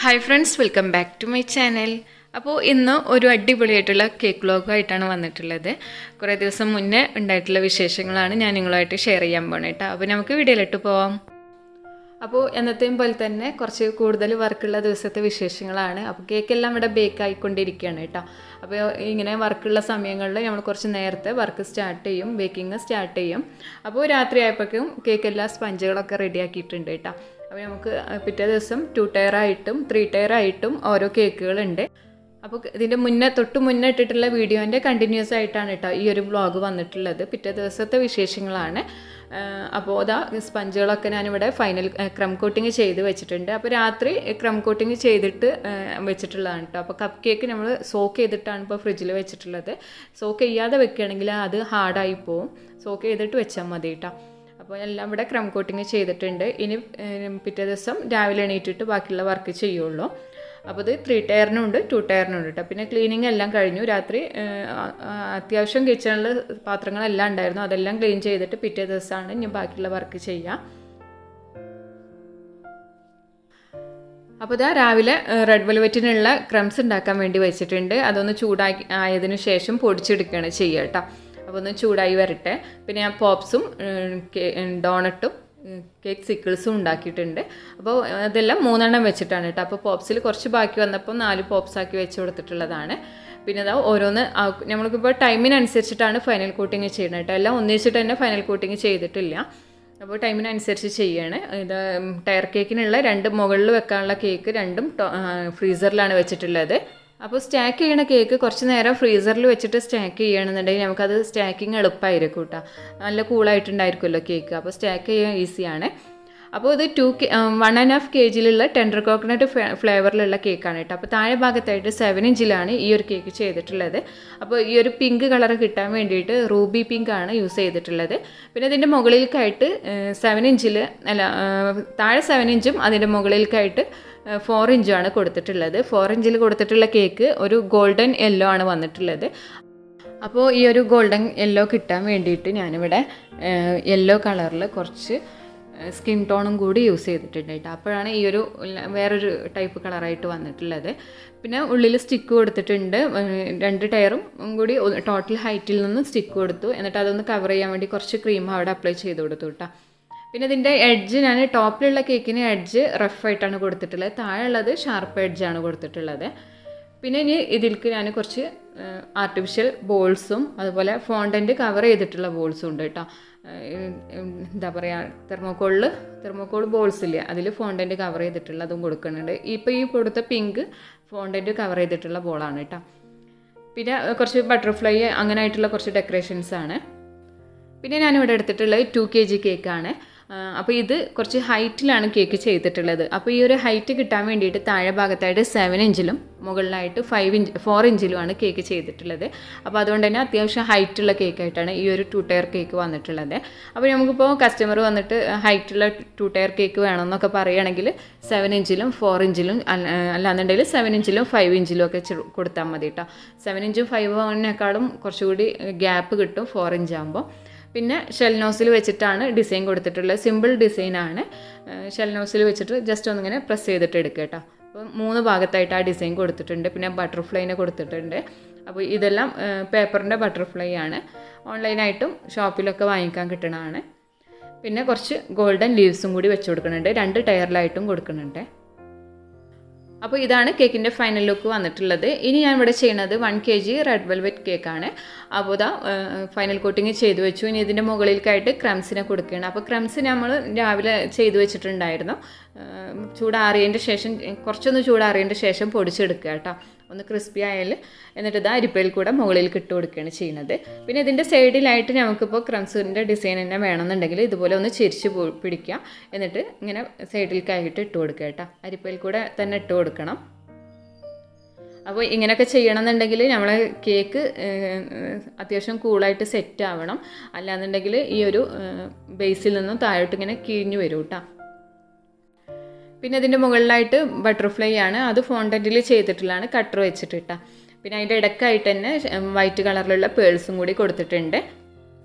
Hi friends, welcome back to my channel. അപ്പോൾ ഇന്ന് ഒരു അടിപൊളിയായിട്ടുള്ള കേക്ക് വ്ലോഗ് ആയിട്ടാണ് വന്നിട്ടുള്ളത്. കുറേ ദിവസം മുന്നേ ഉണ്ടായിട്ടുള്ള വിശേഷങ്ങളാണ് ഞാൻ നിങ്ങളുമായിട്ട് ഷെയർ ചെയ്യാൻ പോകുന്നത് കേട്ടോ. അപ്പോൾ നമുക്ക് വീഡിയോയിലിട്ട് പോവാം. അപ്പോൾ എന്നത്തെയും പോലെ തന്നെ കുറച്ച് കൂടുതൽ വർക്കുള്ള ദിവസത്തെ വിശേഷങ്ങളാണ്. അപ്പോൾ കേക്കെല്ലാം ഇവിടെ ബേക്ക് ആയിക്കൊണ്ടിരിക്കുകയാണ് കേട്ടോ. അപ്പോൾ ഇങ്ങനെ വർക്കുള്ള സമയങ്ങളിൽ നമ്മൾ കുറച്ച് നേരത്തെ വർക്ക് സ്റ്റാർട്ട് ചെയ്യും, ബേക്കിംഗ് സ്റ്റാർട്ട് ചെയ്യും. അപ്പോൾ രാത്രി ആയപ്പോഴേക്കും കേക്കെല്ലാം സ്പഞ്ചുകളൊക്കെ റെഡിയാക്കിയിട്ടുണ്ട് കേട്ടോ. അപ്പോൾ നമുക്ക് പിറ്റേ ദിവസം 2 ടയർ ആയിട്ടും 3 ടയർ ആയിട്ടും ഓരോ കേക്കുകളുണ്ട്. അപ്പോൾ ഇതിൻ്റെ തൊട്ട് മുന്നേ ഇട്ടിട്ടുള്ള വീഡിയോൻ്റെ കണ്ടിന്യൂസ് ആയിട്ടാണ് കേട്ടോ ഈ ഒരു വ്ളോഗ് വന്നിട്ടുള്ളത്. പിറ്റേ ദിവസത്തെ വിശേഷങ്ങളാണ്. അപ്പോൾ അതാ സ്പഞ്ചുകളൊക്കെ ഞാനിവിടെ ഫൈനൽ ക്രം കോട്ടിങ് ചെയ്ത് വെച്ചിട്ടുണ്ട്. അപ്പോൾ രാത്രി ക്രം കോട്ടിങ് ചെയ്തിട്ട് വെച്ചിട്ടുള്ളതാണ് കേട്ടോ. അപ്പോൾ കപ്പ് കേക്ക് നമ്മൾ സോക്ക് ചെയ്തിട്ടാണ് ഇപ്പോൾ ഫ്രിഡ്ജിൽ വെച്ചിട്ടുള്ളത്. സോക്ക് ചെയ്യാതെ വെക്കുകയാണെങ്കിൽ അത് ഹാർഡായി പോവും. സോക്ക് ചെയ്തിട്ട് വെച്ചാൽ മതി കേട്ടോ. അപ്പോൾ എല്ലാം ഇവിടെ ക്രം കോട്ടിങ് ചെയ്തിട്ടുണ്ട്. ഇനി പിറ്റേ ദിവസം രാവിലെ എണീറ്റിട്ട് ബാക്കിയുള്ള വർക്ക് ചെയ്യുള്ളൂ. അപ്പോൾ ഇത് 3 ടയറിനുണ്ട് 2 ടയറിനുണ്ട് കേട്ടോ. പിന്നെ ക്ലീനിങ് എല്ലാം കഴിഞ്ഞു. രാത്രി അത്യാവശ്യം കിച്ചണിൽ പാത്രങ്ങളെല്ലാം ഉണ്ടായിരുന്നു. അതെല്ലാം ക്ലീൻ ചെയ്തിട്ട് പിറ്റേ ദിവസമാണ് ഇനി ബാക്കിയുള്ള വർക്ക് ചെയ്യുക. അപ്പോൾ ഇതാ രാവിലെ റെഡ് വെൽവെറ്റിനുള്ള ക്രംസ് ഉണ്ടാക്കാൻ വേണ്ടി വെച്ചിട്ടുണ്ട്. അതൊന്ന് ചൂടാക്കി ആയതിനു ശേഷം പൊടിച്ചെടുക്കുകയാണ് ചെയ്യുക കേട്ടോ. അപ്പോൾ ഒന്ന് ചൂടായി വരട്ടെ. പിന്നെ ഞാൻ പോപ്സും ഡോണട്ടും കേക്ക് സിക്കിൾസും ഉണ്ടാക്കിയിട്ടുണ്ട്. അപ്പോൾ അതെല്ലാം 3 എണ്ണം വെച്ചിട്ടാണ് കേട്ടോ. അപ്പോൾ പോപ്സിൽ കുറച്ച് ബാക്കി വന്നപ്പോൾ 4 പോപ്സ് ആക്കി വെച്ച് കൊടുത്തിട്ടുള്ളതാണ്. പിന്നെ അതാ ഓരോന്ന് നമ്മൾക്കിപ്പോൾ ടൈമിനനുസരിച്ചിട്ടാണ് ഫൈനൽ കോട്ടിങ് ചെയ്യുന്നത് കേട്ടോ. എല്ലാം ഒന്നിച്ചിട്ട് തന്നെ ഫൈനൽ കോട്ടിങ് ചെയ്തിട്ടില്ല. അപ്പോൾ ടൈമിനനുസരിച്ച് ചെയ്യാണ്. ഇത് ടയർ കേക്കിനുള്ള 2 മുകളിൽ വെക്കാനുള്ള കേക്ക് 2ഉം ഫ്രീസറിലാണ് വെച്ചിട്ടുള്ളത്. അപ്പോൾ സ്റ്റാക്ക് ചെയ്യണ കേക്ക് കുറച്ച് നേരം ഫ്രീസറിൽ വെച്ചിട്ട് സ്റ്റാക്ക് ചെയ്യുകയാണെന്നുണ്ടെങ്കിൽ നമുക്കത് സ്റ്റാക്കിങ് എളുപ്പമായിരിക്കും കേട്ടോ. നല്ല കൂളായിട്ടുണ്ടായിരിക്കുമല്ലോ കേക്ക്. അപ്പോൾ സ്റ്റാക്ക് ചെയ്യാൻ ഈസിയാണ്. അപ്പോൾ ഇത് 1.5 kgയിലുള്ള ടെൻഡർ കോക്കനട്ട് ഫ്ലേവറിലുള്ള കേക്കാണ് കേട്ടോ. അപ്പോൾ താഴെ ഭാഗത്തായിട്ട് 7 ഇഞ്ചിലാണ് ഈ ഒരു കേക്ക് ചെയ്തിട്ടുള്ളത്. അപ്പോൾ ഈ ഒരു പിങ്ക് കളർ കിട്ടാൻ വേണ്ടിയിട്ട് റൂബി പിങ്ക് ആണ് യൂസ് ചെയ്തിട്ടുള്ളത്. പിന്നെ ഇതിൻ്റെ മുകളിലേക്കായിട്ട് 7 ഇഞ്ചിൽ താഴെ 7 ഇഞ്ചും അതിൻ്റെ മുകളിലേക്കായിട്ട് 4 ഇഞ്ചാണ് കൊടുത്തിട്ടുള്ളത്. 4 ഇഞ്ചിൽ കൊടുത്തിട്ടുള്ള കേക്ക് ഒരു ഗോൾഡൻ യെല്ലോ ആണ് വന്നിട്ടുള്ളത്. അപ്പോൾ ഈ ഒരു ഗോൾഡൻ യെല്ലോ കിട്ടാൻ വേണ്ടിയിട്ട് ഞാനിവിടെ യെല്ലോ കളറിൽ കുറച്ച് സ്കിൻ ടോണും കൂടി യൂസ് ചെയ്തിട്ടുണ്ട് കേട്ടോ. അപ്പോഴാണ് ഈ ഒരു വേറൊരു ടൈപ്പ് കളറായിട്ട് വന്നിട്ടുള്ളത്. പിന്നെ ഉള്ളിൽ സ്റ്റിക്ക് കൊടുത്തിട്ടുണ്ട്. 2 ടയറും കൂടി ടോട്ടൽ ഹൈറ്റിൽ നിന്ന് സ്റ്റിക്ക് കൊടുത്തു. എന്നിട്ട് അതൊന്ന് കവർ ചെയ്യാൻ വേണ്ടി കുറച്ച് ക്രീം അവിടെ അപ്ലൈ ചെയ്ത് കൊടുത്തു കേട്ടോ. പിന്നെ ഇതിൻ്റെ എഡ്ജ് ഞാൻ ടോപ്പിലുള്ള കേക്കിന് എഡ്ജ് റഫായിട്ടാണ് കൊടുത്തിട്ടുള്ളത്. താഴെയുള്ളത് ഷാർപ്പ് എഡ്ജാണ് കൊടുത്തിട്ടുള്ളത്. പിന്നെ ഇനി ഇതിലേക്ക് ഞാൻ കുറച്ച് ആർട്ടിഫിഷ്യൽ ബോൾസും അതുപോലെ ഫോണ്ടൻറ്റ് കവർ ചെയ്തിട്ടുള്ള ബോൾസും ഉണ്ട് കേട്ടോ. എന്താ പറയുക, തെർമോക്കോൾ ബോൾസ് ഇല്ലേ, അതിൽ ഫോണ്ടൻറ്റ് കവർ ചെയ്തിട്ടുള്ളതും കൊടുക്കുന്നുണ്ട്. ഇപ്പോൾ ഈ കൊടുത്ത പിങ്ക് ഫോണ്ടൻറ്റ് കവർ ചെയ്തിട്ടുള്ള ബോളാണ് കേട്ടോ. പിന്നെ കുറച്ച് ബട്ടർഫ്ലൈ അങ്ങനെ ആയിട്ടുള്ള കുറച്ച് ഡെക്കറേഷൻസാണ്. പിന്നെ ഞാനിവിടെ എടുത്തിട്ടുള്ളത് 2 kg കേക്കാണ്. അപ്പോൾ ഇത് കുറച്ച് ഹൈറ്റിലാണ് കേക്ക് ചെയ്തിട്ടുള്ളത്. അപ്പോൾ ഈ ഒരു ഹൈറ്റ് കിട്ടാൻ വേണ്ടിയിട്ട് താഴെ ഭാഗത്തായിട്ട് 7 ഇഞ്ചിലും മുകളിലായിട്ട് 4 ഇഞ്ചിലുമാണ് കേക്ക് ചെയ്തിട്ടുള്ളത്. അപ്പോൾ അതുകൊണ്ട് തന്നെ അത്യാവശ്യം ഹൈറ്റുള്ള കേക്കായിട്ടാണ് ഈ ഒരു 2 ടയർ കേക്ക് വന്നിട്ടുള്ളത്. അപ്പോൾ നമുക്കിപ്പോൾ കസ്റ്റമർ വന്നിട്ട് ഹൈറ്റുള്ള 2 ടയർ കേക്ക് വേണമെന്നൊക്കെ പറയുകയാണെങ്കിൽ 7 ഇഞ്ചിലും 4 ഇഞ്ചിലും അല്ലാന്നുണ്ടെങ്കിൽ 7 ഇഞ്ചിലും 5 ഇഞ്ചിലും ഒക്കെ കൊടുത്താൽ മതി കേട്ടോ. 7 ഇഞ്ചും 5 കുറച്ചുകൂടി ഗ്യാപ്പ് കിട്ടും 4 ഇഞ്ചാകുമ്പോൾ. പിന്നെ ഷെൽ നോസിൽ വെച്ചിട്ടാണ് ഡിസൈൻ കൊടുത്തിട്ടുള്ളത്. സിമ്പിൾ ഡിസൈനാണ്. ഷെൽ നോസിൽ വെച്ചിട്ട് ജസ്റ്റ് ഒന്നിങ്ങനെ പ്രസ് ചെയ്തിട്ട് എടുക്കുക കേട്ടോ. അപ്പോൾ 3 ഭാഗത്തായിട്ട് ആ ഡിസൈൻ കൊടുത്തിട്ടുണ്ട്. പിന്നെ ബട്ടർഫ്ലൈനെ കൊടുത്തിട്ടുണ്ട്. അപ്പോൾ ഇതെല്ലാം പേപ്പറിൻ്റെ ബട്ടർഫ്ലൈ ആണ്. ഓൺലൈനായിട്ടും ഷോപ്പിലൊക്കെ വാങ്ങിക്കാൻ കിട്ടണതാണ്. പിന്നെ കുറച്ച് ഗോൾഡൻ ലീവ്സും കൂടി വെച്ച് കൊടുക്കുന്നുണ്ട്. 2 ടയറിലായിട്ടും കൊടുക്കുന്നുണ്ട്. അപ്പോൾ ഇതാണ് കേക്കിൻ്റെ ഫൈനൽ ലുക്ക് വന്നിട്ടുള്ളത്. ഇനി ഞാൻ ഇവിടെ ചെയ്യുന്നത് 1 kg റെഡ് വെൽവെറ്റ് കേക്കാണ്. അപ്പോൾ ഇതാ ഫൈനൽ കോട്ടിങ് ചെയ്തു വെച്ചു. ഇനി ഇതിൻ്റെ മുകളിലേക്കായിട്ട് ക്രംസിനെ കൊടുക്കുകയാണ്. അപ്പോൾ ക്രംസ് നമ്മൾ രാവിലെ ചെയ്തു വെച്ചിട്ടുണ്ടായിരുന്നു. കുറച്ചൊന്ന് ചൂടാറിയതിൻ്റെ ശേഷം പൊടിച്ചെടുക്കുക കേട്ടോ. ഒന്ന് ക്രിസ്പി ആയാൽ എന്നിട്ട് ഇത് അരിപ്പയിൽ കൂടെ മുകളിലേക്ക് ഇട്ട് കൊടുക്കുകയാണ് ചെയ്യുന്നത്. പിന്നെ ഇതിൻ്റെ സൈഡിലായിട്ട് നമുക്കിപ്പോൾ ക്രംസിൻ്റെ ഡിസൈൻ തന്നെ വേണമെന്നുണ്ടെങ്കിൽ ഇതുപോലെ ഒന്ന് ചിരിച്ച് പിടിക്കുക. എന്നിട്ട് ഇങ്ങനെ സൈഡിലേക്കായിട്ട് ഇട്ട് കൊടുക്കുക കേട്ടോ. അരിപ്പയിൽ കൂടെ തന്നെ ഇട്ട് കൊടുക്കണം. അപ്പോൾ ഇങ്ങനെയൊക്കെ ചെയ്യണമെന്നുണ്ടെങ്കിൽ നമ്മൾ കേക്ക് അത്യാവശ്യം കൂളായിട്ട് സെറ്റ് ആവണം. അല്ലാന്നുണ്ടെങ്കിൽ ഈ ഒരു ബേസിൽ നിന്നും താഴോട്ട് ഇങ്ങനെ കിഴിഞ്ഞു വരും കേട്ടോ. പിന്നെ ഇതിൻ്റെ മുകളിലായിട്ട് ബട്ടർഫ്ലൈ ആണ്. അത് ഫോണ്ടൻറ്റിൽ ചെയ്തിട്ടുള്ളതാണ്, കട്ടർ വെച്ചിട്ട് കേട്ടോ. പിന്നെ അതിൻ്റെ ഇടയ്ക്കായിട്ട് തന്നെ വൈറ്റ് കളറിലുള്ള പേൾസും കൂടി കൊടുത്തിട്ടുണ്ട്.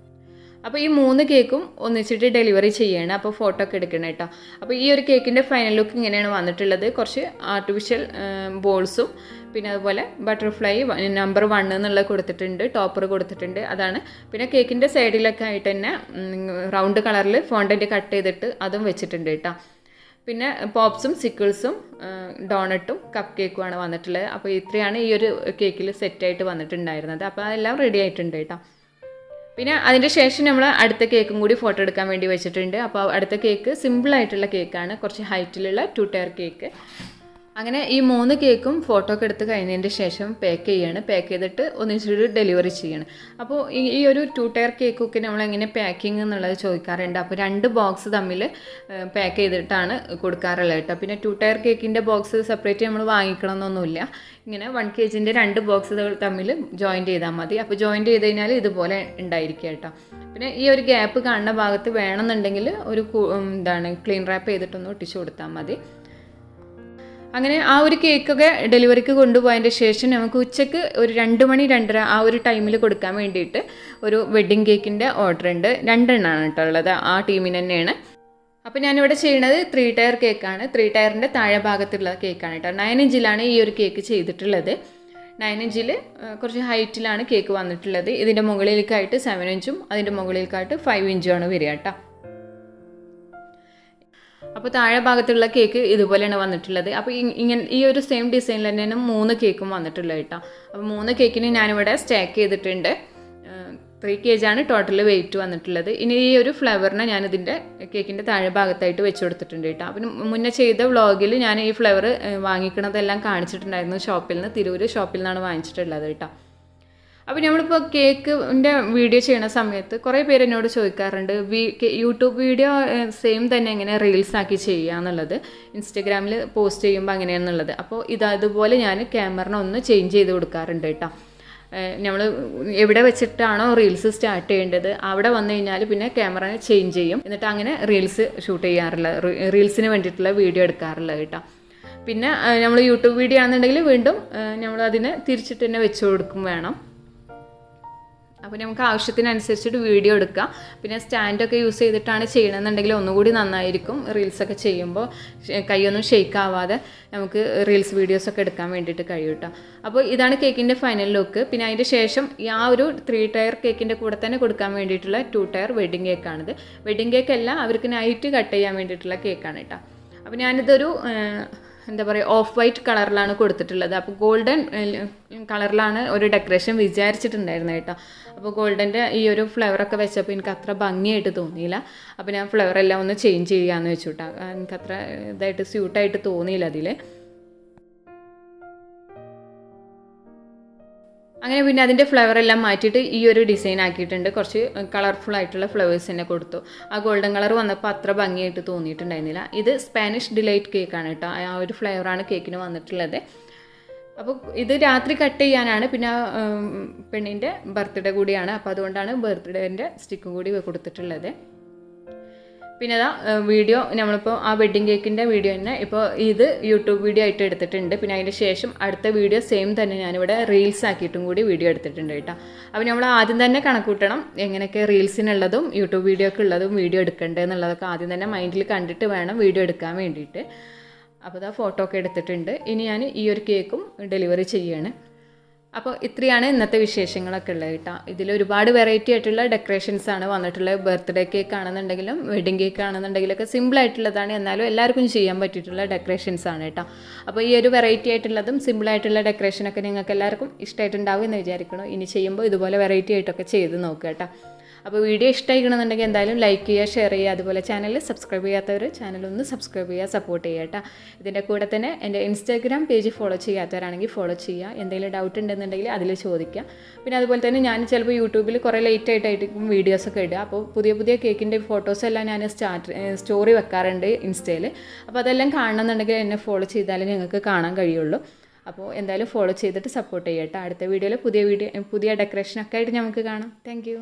അപ്പോൾ ഈ 3 കേക്കും ഒന്നിച്ചിട്ട് ഡെലിവറി ചെയ്യണം. അപ്പോൾ ഫോട്ടോ ഒക്കെ എടുക്കണം കേട്ടോ. അപ്പോൾ ഈ ഒരു കേക്കിൻ്റെ ഫൈനൽ ലുക്ക് ഇങ്ങനെയാണ് വന്നിട്ടുള്ളത്. കുറച്ച് ആർട്ടിഫിഷ്യൽ ബോൾസും പിന്നെ അതുപോലെ ബട്ടർഫ്ലൈ നമ്പർ 1 എന്നുള്ളത് കൊടുത്തിട്ടുണ്ട്, ടോപ്പർ കൊടുത്തിട്ടുണ്ട്, അതാണ്. പിന്നെ കേക്കിൻ്റെ സൈഡിലൊക്കെ ആയിട്ട് തന്നെ റൗണ്ട് കളറിൽ ഫോണ്ടൻറ്റ് കട്ട് ചെയ്തിട്ട് അതും വെച്ചിട്ടുണ്ട് കേട്ടോ. പിന്നെ പോപ്സും സിക്കിൾസും ഡോണട്ടും കപ്പ് കേക്കുമാണ് വന്നിട്ടുള്ളത്. അപ്പോൾ ഇത്രയാണ് ഈ ഒരു കേക്കിൽ സെറ്റായിട്ട് വന്നിട്ടുണ്ടായിരുന്നത്. അപ്പോൾ അതെല്ലാം റെഡി ആയിട്ടുണ്ട് കേട്ടോ. പിന്നെ അതിൻ്റെ ശേഷം നമ്മൾ അടുത്ത കേക്കും കൂടി ഫോട്ടോ എടുക്കാൻ വേണ്ടി വെച്ചിട്ടുണ്ട്. അപ്പോൾ അടുത്ത കേക്ക് സിമ്പിളായിട്ടുള്ള കേക്കാണ്, കുറച്ച് ഹൈറ്റിലുള്ള 2 ടയർ കേക്ക്. അങ്ങനെ ഈ 3 കേക്കും ഫോട്ടോ ഒക്കെ എടുത്ത് കഴിഞ്ഞതിൻ്റെ ശേഷം പാക്ക് ചെയ്യാണ്. പാക്ക് ചെയ്തിട്ട് ഒന്നിച്ചിട്ട് ഡെലിവറി ചെയ്യണം. അപ്പോൾ ഈ ഒരു 2 ടയർ കേക്കൊക്കെ നമ്മളെങ്ങനെ പാക്കിംഗ് എന്നുള്ളത് ചോദിക്കാറുണ്ട്. അപ്പോൾ 2 ബോക്സ് തമ്മിൽ പാക്ക് ചെയ്തിട്ടാണ് കൊടുക്കാറുള്ളത് കേട്ടോ. പിന്നെ 2 ടയർ കേക്കിൻ്റെ ബോക്സ് സെപ്പറേറ്റ് നമ്മൾ വാങ്ങിക്കണമെന്നൊന്നുമില്ല. ഇങ്ങനെ 1 kgൻ്റെ 2 ബോക്സുകൾ തമ്മിൽ ജോയിൻറ്റ് ചെയ്താൽ മതി. അപ്പോൾ ജോയിൻറ്റ് ചെയ്ത് കഴിഞ്ഞാൽ ഇതുപോലെ ഉണ്ടായിരിക്കുക കേട്ടോ. പിന്നെ ഈ ഒരു ഗ്യാപ്പ് കാണുന്ന ഭാഗത്ത് വേണമെന്നുണ്ടെങ്കിൽ ഒരു ക്ലീൻ റാപ്പ് ചെയ്തിട്ടൊന്ന് ഒട്ടിച്ച് കൊടുത്താൽ മതി. അങ്ങനെ ആ ഒരു കേക്കൊക്കെ ഡെലിവറിക്ക് കൊണ്ടുപോയതിൻ്റെ ശേഷം നമുക്ക് ഉച്ചയ്ക്ക് ഒരു 2 മണി 2:30 ആ ഒരു ടൈമിൽ കൊടുക്കാൻ വേണ്ടിയിട്ട് ഒരു വെഡ്ഡിങ് കേക്കിൻ്റെ ഓർഡർ ഉണ്ട്. 2 എണ്ണമാണ് കേട്ടോ ഉള്ളത്, ആ ടീമിന് തന്നെയാണ്. അപ്പോൾ ഞാനിവിടെ ചെയ്യുന്നത് 3 ടയർ കേക്കാണ്. 3 ടയറിൻ്റെ താഴെ ഭാഗത്തുള്ള കേക്കാണ് കേട്ടോ. 9 ഇഞ്ചിലാണ് ഈ ഒരു കേക്ക് ചെയ്തിട്ടുള്ളത്. 9 ഇഞ്ചിൽ കുറച്ച് ഹൈറ്റിലാണ് കേക്ക് വന്നിട്ടുള്ളത്. ഇതിൻ്റെ മുകളിലേക്കായിട്ട് 7 ഇഞ്ചും അതിൻ്റെ മുകളിലേക്കായിട്ട് 5 ഇഞ്ചുമാണ് വരിക കേട്ടോ. അപ്പോൾ താഴെ ഭാഗത്തുള്ള കേക്ക് ഇതുപോലെയാണ് വന്നിട്ടുള്ളത്. അപ്പോൾ ഇങ്ങനെ ഈ ഒരു സെയിം ഡിസൈനിൽ തന്നെയാണ് 3 കേക്കും വന്നിട്ടുള്ളത് കേട്ടോ. അപ്പോൾ 3 കേക്കിന് ഞാനിവിടെ സ്റ്റാക്ക് ചെയ്തിട്ടുണ്ട്. 3 kg ആണ് ടോട്ടൽ വെയിറ്റ് വന്നിട്ടുള്ളത്. ഇനി ഈ ഒരു ഫ്ലേവറിനെ ഞാനിതിൻ്റെ കേക്കിൻ്റെ താഴെ ഭാഗത്തായിട്ട് വെച്ച് കൊടുത്തിട്ടുണ്ട് കേട്ടോ. അപ്പം മുന്നേ ചെയ്ത വ്ളോഗിൽ ഞാൻ ഈ ഫ്ലേവർ വാങ്ങിക്കണതെല്ലാം കാണിച്ചിട്ടുണ്ടായിരുന്നു. തിരൂർ ഷോപ്പിൽ നിന്നാണ് വാങ്ങിച്ചിട്ടുള്ളത് കേട്ടോ. അപ്പോൾ നമ്മളിപ്പോൾ കേക്കിൻ്റെ വീഡിയോ ചെയ്യുന്ന സമയത്ത് കുറേ പേര് എന്നോട് ചോദിക്കാറുണ്ട്, യൂട്യൂബ് വീഡിയോ സെയിം തന്നെ എങ്ങനെ റീൽസ് ആക്കി ചെയ്യുക എന്നുള്ളത്, ഇൻസ്റ്റഗ്രാമിൽ പോസ്റ്റ് ചെയ്യുമ്പോൾ അങ്ങനെയാണെന്നുള്ളത്. അപ്പോൾ അതുപോലെ ഞാൻ ക്യാമറ ഒന്ന് ചേഞ്ച് ചെയ്ത് കൊടുക്കാറുണ്ട് കേട്ടോ. നമ്മൾ എവിടെ വെച്ചിട്ടാണോ റീൽസ് സ്റ്റാർട്ട് ചെയ്യേണ്ടത് അവിടെ വന്നു കഴിഞ്ഞാൽ പിന്നെ ക്യാമറ ചേഞ്ച് ചെയ്യും. എന്നിട്ട് അങ്ങനെ റീൽസ് ഷൂട്ട് ചെയ്യാറുള്ളത്, റീൽസിന് വേണ്ടിയിട്ടുള്ള വീഡിയോ എടുക്കാറുള്ളത് കേട്ടോ. പിന്നെ നമ്മൾ യൂട്യൂബ് വീഡിയോ ആണെന്നുണ്ടെങ്കിൽ വീണ്ടും നമ്മൾ അതിനെ തിരിച്ചിട്ട് തന്നെ വെച്ച് കൊടുക്കും വേണം. അപ്പോൾ നമുക്ക് ആവശ്യത്തിനനുസരിച്ചിട്ട് വീഡിയോ എടുക്കാം. പിന്നെ സ്റ്റാൻഡൊക്കെ യൂസ് ചെയ്തിട്ടാണ് ചെയ്യണമെന്നുണ്ടെങ്കിൽ ഒന്നുകൂടി നന്നായിരിക്കും. റീൽസൊക്കെ ചെയ്യുമ്പോൾ കൈയൊന്നും ഷെയ്ക്ക് ആവാതെ നമുക്ക് റീൽസ് വീഡിയോസൊക്കെ എടുക്കാൻ വേണ്ടിയിട്ട് കഴിയും കേട്ടോ. അപ്പോൾ ഇതാണ് കേക്കിൻ്റെ ഫൈനൽ ലുക്ക്. പിന്നെ അതിൻ്റെ ശേഷം ആ ഒരു 3 ടയർ കേക്കിൻ്റെ കൂടെ തന്നെ കൊടുക്കാൻ വേണ്ടിയിട്ടുള്ള 2 ടയർ വെഡ്ഡിങ് കേക്കാണിത്. വെഡ്ഡിങ് കേക്കല്ല, അവർക്ക് നൈറ്റ് കട്ട് ചെയ്യാൻ വേണ്ടിയിട്ടുള്ള കേക്കാണ് കേട്ടോ. അപ്പോൾ ഞാനിതൊരു എന്താ പറയുക, ഓഫ് വൈറ്റ് കളറിലാണ് കൊടുത്തിട്ടുള്ളത്. അപ്പോൾ ഗോൾഡൻ കളറിലാണ് ഒരു ഡെക്കറേഷൻ വിചാരിച്ചിട്ടുണ്ടായിരുന്നത് കേട്ടോ. അപ്പോൾ ഗോൾഡൻ്റെ ഈ ഒരു ഫ്ലവറൊക്കെ വെച്ചപ്പോൾ എനിക്ക് അത്ര ഭംഗിയായിട്ട് തോന്നിയില്ല. അപ്പോൾ ഞാൻ ഫ്ലവറെല്ലാം ഒന്ന് ചേഞ്ച് ചെയ്യാമെന്ന് വെച്ചു കേട്ടോ. എനിക്കത്ര ഇതായിട്ട് സ്യൂട്ടായിട്ട് തോന്നിയില്ല അതിൽ. അങ്ങനെ പിന്നെ അതിൻ്റെ ഫ്ലവറെല്ലാം മാറ്റിയിട്ട് ഈ ഒരു ഡിസൈൻ ആക്കിയിട്ടുണ്ട്. കുറച്ച് കളർഫുൾ ആയിട്ടുള്ള ഫ്ലവേഴ്സ് തന്നെ കൊടുത്തു. ആ ഗോൾഡൻ കളർ വന്നപ്പോൾ അത്ര ഭംഗിയായിട്ട് തോന്നിയിട്ടുണ്ടായിരുന്നില്ല. ഇത് സ്പാനിഷ് ഡിലൈറ്റ് കേക്കാണ് കേട്ടോ. ആ ഒരു ഫ്ലേവറാണ് കേക്കിന് വന്നിട്ടുള്ളത്. അപ്പോൾ ഇത് രാത്രി കട്ട് ചെയ്യാനാണ്. പിന്നെ പെണ്ണിൻ്റെ ബർത്ത്ഡേ കൂടിയാണ്. അപ്പോൾ അതുകൊണ്ടാണ് ബർത്ത്ഡേൻ്റെ സ്റ്റിക്കും കൂടി കൊടുത്തിട്ടുള്ളത്. പിന്നെ വീഡിയോ നമ്മളിപ്പോൾ ആ വെഡ്ഡിങ് കേക്കിൻ്റെ വീഡിയോ തന്നെ ഇപ്പോൾ ഇത് യൂട്യൂബ് വീഡിയോ ആയിട്ട് എടുത്തിട്ടുണ്ട്. പിന്നെ അതിൻ്റെ ശേഷം അടുത്ത വീഡിയോ സെയിം തന്നെ ഞാനിവിടെ റീൽസ് ആക്കിയിട്ടും കൂടി വീഡിയോ എടുത്തിട്ടുണ്ട് കേട്ടോ. അപ്പോൾ നമ്മൾ ആദ്യം തന്നെ കണക്കൂട്ടണം എങ്ങനെയൊക്കെ റീൽസിനുള്ളതും യൂട്യൂബ് വീഡിയോക്ക് ഉള്ളതും വീഡിയോ എടുക്കേണ്ടത് എന്നുള്ളതൊക്കെ ആദ്യം തന്നെ മൈൻഡിൽ കണ്ടിട്ട് വേണം വീഡിയോ എടുക്കാൻ വേണ്ടിയിട്ട്. അപ്പോൾ ഫോട്ടോ ഒക്കെ എടുത്തിട്ടുണ്ട്. ഇനി ഞാൻ ഈ ഒരു കേക്കും ഡെലിവറി ചെയ്യുകയാണ്. അപ്പോൾ ഇത്രയാണ് ഇന്നത്തെ വിശേഷങ്ങളൊക്കെ ഉള്ളത് കേട്ടോ. ഇതിൽ ഒരുപാട് വെറൈറ്റി ആയിട്ടുള്ള ഡെക്കറേഷൻസാണ് വന്നിട്ടുള്ളത്. ബർത്ത്ഡേ കേക്ക് ആണെന്നുണ്ടെങ്കിലും വെഡ്ഡിങ് കേക്ക് ആണെന്നുണ്ടെങ്കിലൊക്കെ സിമ്പിളായിട്ടുള്ളതാണ്, എന്നാലും എല്ലാവർക്കും ചെയ്യാൻ പറ്റിയിട്ടുള്ള ഡെക്കറേഷൻസാണ് കേട്ടോ. അപ്പോൾ ഈ ഒരു വെറൈറ്റി ആയിട്ടുള്ളതും സിമ്പിളായിട്ടുള്ള ഡെക്കറേഷനൊക്കെ നിങ്ങൾക്ക് എല്ലാവർക്കും ഇഷ്ടമായിട്ടുണ്ടാവും എന്ന് വിചാരിക്കണം. ഇനി ചെയ്യുമ്പോൾ ഇതുപോലെ വെറൈറ്റി ആയിട്ടൊക്കെ ചെയ്ത് നോക്കുക കേട്ടോ. അപ്പോൾ വീഡിയോ ഇഷ്ടമായിക്കണമെന്നുണ്ടെങ്കിൽ എന്തായാലും ലൈക്ക് ചെയ്യുക, ഷെയർ ചെയ്യുക. അതുപോലെ ചാനൽ സബ്സ്ക്രൈബ് ചെയ്യാത്തവർ ചാനലൊന്ന് സബ്സ്ക്രൈബ് ചെയ്യുക, സപ്പോർട്ട് ചെയ്യുക കേട്ടോ. ഇതിൻ്റെ കൂടെ തന്നെ എൻ്റെ ഇൻസ്റ്റാഗ്രാം പേജ് ഫോളോ ചെയ്യാത്തവരാണെങ്കിൽ ഫോളോ ചെയ്യുക. എന്തെങ്കിലും ഡൗട്ട് ഉണ്ടെന്നുണ്ടെങ്കിൽ അതിൽ ചോദിക്കുക. പിന്നെ അതുപോലെ തന്നെ ഞാൻ ചിലപ്പോൾ യൂട്യൂബിൽ കുറേ ലേറ്റായിട്ടായിരിക്കും വീഡിയോസൊക്കെ ഇടുക. അപ്പോൾ പുതിയ കേക്കിൻ്റെ ഫോട്ടോസെല്ലാം ഞാൻ സ്റ്റോറി വെക്കാറുണ്ട് ഇൻസ്റ്റയിൽ. അപ്പോൾ അതെല്ലാം കാണണമെന്നുണ്ടെങ്കിൽ എന്നെ ഫോളോ ചെയ്താലേ നിങ്ങൾക്ക് കാണാൻ കഴിയുള്ളൂ. അപ്പോൾ എന്തായാലും ഫോളോ ചെയ്തിട്ട് സപ്പോർട്ട് ചെയ്യാം കേട്ടോ. അടുത്ത വീഡിയോയിൽ പുതിയ ഡെക്കറേഷനൊക്കെ ആയിട്ട് നമുക്ക് കാണാം. താങ്ക്